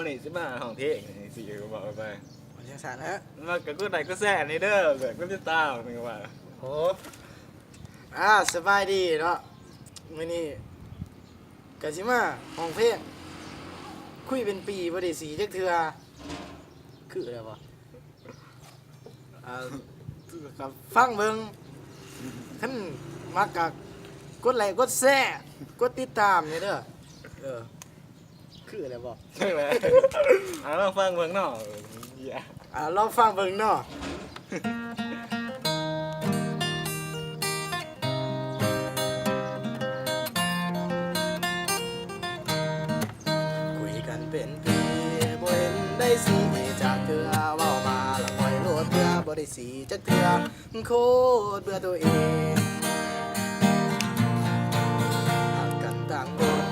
มันนี่สิมาห้องเท่งสิก็บอกไปมันยังสั่นฮะมากับกูไหนก็แซ่นี่เด้อเกิดก็จะตามนึงว่าโอ้สบายดีเนาะมื้อนี้ก็สิมาห้องเพลงคุยเป็นปีบ่ได้สีจักเทื่อคืออะไรบ่ครับฟังเบิ่งคันมักก็กดไลค์กดแชร์กดติดตามนี่เด้อคืออะไรบ่ ใช่ไหมลองฟังเบิ่งเนาะลองฟังเบิ่งเนาะคุยกันเป็นปีบ่เห็นได้สิจากเธอเว้ามาแล้วปล่อยโลดเบื่อบ่ได้สิจักเทื่อโคตรเบื่อตัวเองหักกันต่างคน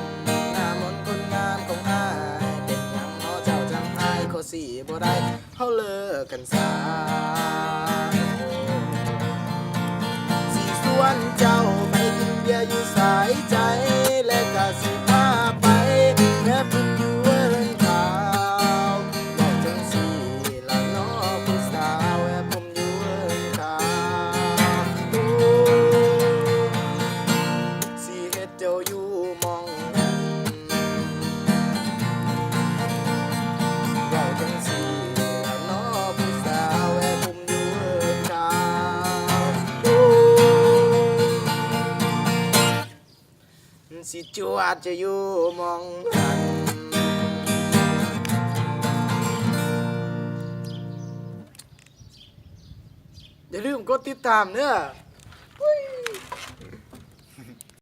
หน้ามนต์คนงามของอ้ายเป็นหยังเฮาเจ้าจังอายขอสิบ่ได้เฮาเลิกกันซะสิชวนเจ้าไปกินเบียร์อยู่สายใจและก็สิพาไปแม่พุ่นอยู่เอิ้นข่าวบอกจังสิละเนาะผู้สาวแม่ผมอยู่เอิ้นข่าวสิเฮ็ดเจ้าอยู่มองนั้นบอกจังสิละเนาะผู้สาวแม่ผมอยู่เอิ้นข่าวสิจวดจะอยู่มองหันอย่าลืมกดติดตามเด้อ